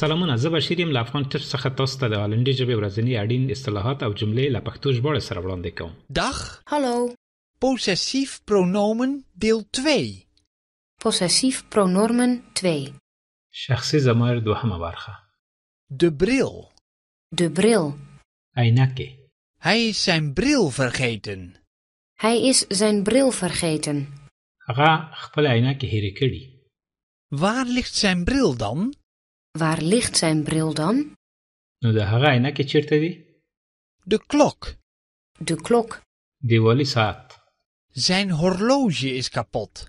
سلامونه، زه بشیر یم له افغان ټیپس څخه تاسو ته د هالندي ژبې ورځني اړین اصطلاحات او جملې له پښتو ژباړې سره وړاندې کوم. Dag, Hallo, possessief pronomen deel 2. possessief pronomen 2. شخصي ضمیر دوهمه برخه. De bril. De bril. عینکې. Hij is zijn bril vergeten. Hij is zijn bril vergeten. هغه خپل عینکې هېرې کړي. Waar ligt zijn bril dan? Waar ligt zijn bril dan? نو د هغه عینکې چیرته دي؟ De klok. De klok. دیوالي ساعت. Zijn horloge is kapot.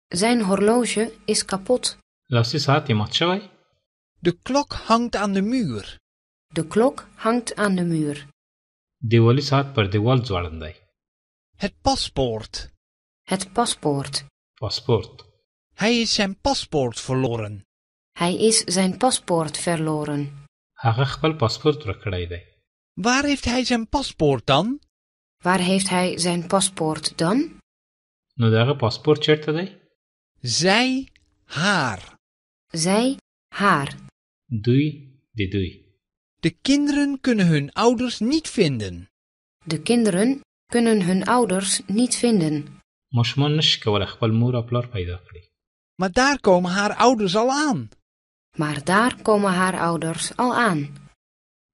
Zijn horloge is kapot. لاسي ساعت یې مات شوی. De klok hangt aan de muur. De klok hangt aan de muur. دیوالي ساعت پر دیوال ځوړند دی. Het paspoort. Het paspoort. پاسپورت. Hij is zijn paspoort verloren. Hij is zijn paspoort verloren. هغه خپل پاسپورت ورکړی دی. Waar heeft hij zijn paspoort dan? Waar heeft hij zijn paspoort dan? نو د هغه پاسپورت چیرته دی؟ Zij, haar. Zij, haar. دوی د دوی. De kinderen kunnen hun ouders niet vinden. De kinderen kunnen hun ouders niet vinden. ماشومان نشي کولی خپل مور او پلار پیدا کړي. Maar daar komen haar ouders al aan. Maar daar komen haar ouders al aan.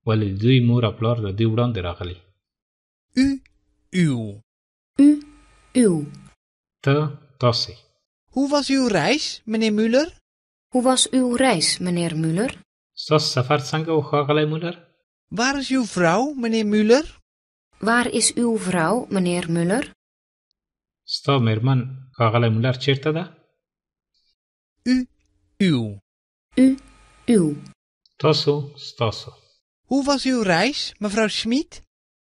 ولې د دوی مور او پلار د دوی وړاندې راغلي. U, uw. U, uw. ته تاسې. Hoe was uw reis, meneer Müller? Hoe was uw reis, meneer Müller? ستاسو سفر څنګه و ښاغلی مولر؟ Waar is uw vrouw, meneer Müller? Waar is uw vrouw, meneer Müller? ستا میرمن ښاغلی مولر چیرته ده؟ U, uw. U, uw. تاسو ستاسو. Hoe was uw reis, mevrouw Schmid?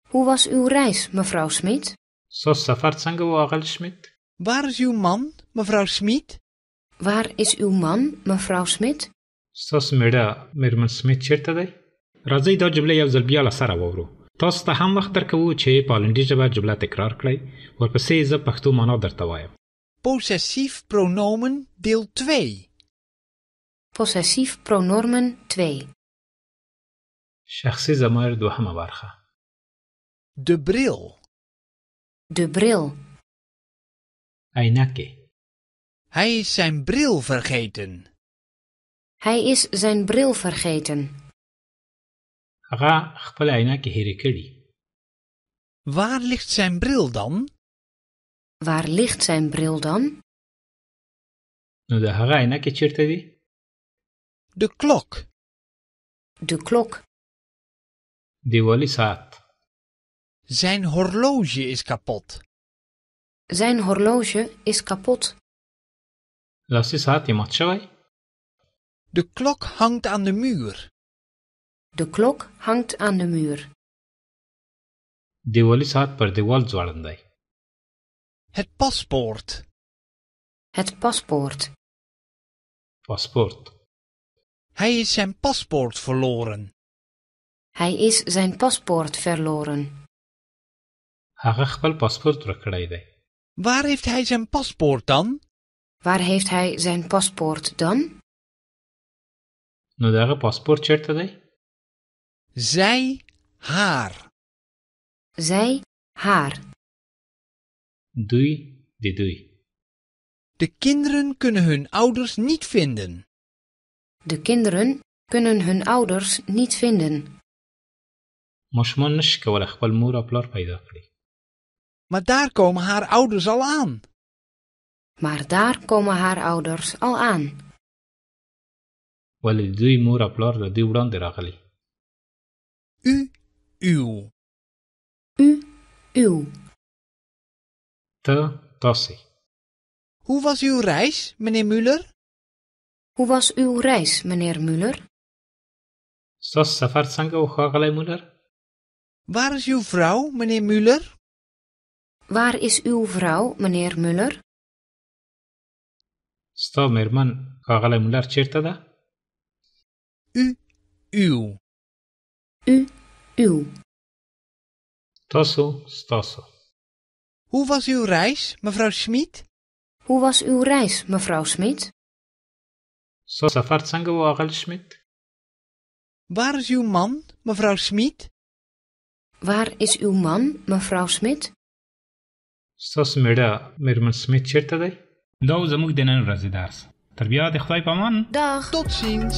Hoe was uw reis, mevrouw Smit? ستاسو سفر څنګه و آغل شمیت؟ Waar is uw man, mevrouw Schmid? Waar is uw man, mevrouw Smit? ستاسو میړه میرمن سمیت چیرته دی؟ راځئ دا جمله یو ځل بیا له سره واورو. تاسو ته هم وخت درکوو چې په هالندي ژبه جمله تکرار کړئ. ورپسې زه پښتو معنا درته وایم. Possessief pronomen deel 2. Possessief pronomen 2. شخصي ضمیر دوهمه برخه. De bril. De bril. عینکې. Hij is zijn bril vergeten. Hij is zijn bril vergeten. هغه خپل عینکې هېرې کړي. Waar ligt zijn bril dan? Waar ligt zijn bril dan? نو د هغه عینکې چیرته دي؟ De klok. De klok. دیوالي ساعت. Zijn horloge is kapot. Zijn horloge is kapot. لاسي ساعت یې مات شوی. De klok hangt aan de muur. De klok hangt aan de muur. دیوالي ساعت پر دیوال ځوړند دی. Het paspoort. Het paspoort. پاسپورت. Hij is zijn paspoort verloren. Hij is zijn paspoort verloren. هغه خپل پاسپورت ورکړی دی. Waar heeft hij zijn paspoort dan? Waar heeft hij zijn paspoort dan? نو د هغه پاسپورت چیرته دی؟ Zij, haar. Zij, haar. دوی د دوی. De kinderen kunnen hun ouders niet vinden. De kinderen kunnen hun ouders niet vinden. ماشومان نشي کولی خپل مور او پلار پیدا کړي. Maar daar komen haar ouders al aan. Maar daar komen haar ouders al aan. ولې د دوی مور او پلار د دوی وړاندې راغلي. U, uw. U, uw. ته تاسې. Hoe was uw reis, meneer Müller? Hoe was uw reis, meneer Müller? ستاسو سفر څنګه و ښاغلی مولر؟ Waar is uw vrouw, meneer Müller? Waar is uw vrouw, meneer Müller? ستا میرمن ښاغلی مولر چیرته ده؟ U, uw. U, uw. تاسو ستاسو. Hoe was uw reis, mevrouw Schmid? Hoe was uw reis, mevrouw Smit? ستاسو سفر څنګه و آغل شمیت؟ Waar is uw man, mevrouw Smit? Waar is uw man, mevrouw Smit? ستاسو میړه میرمن سمیت چیرته دی؟ دا و زموږ د نن ورځې درس. تر بیا د خدای په امان. Dag! Tot ziens.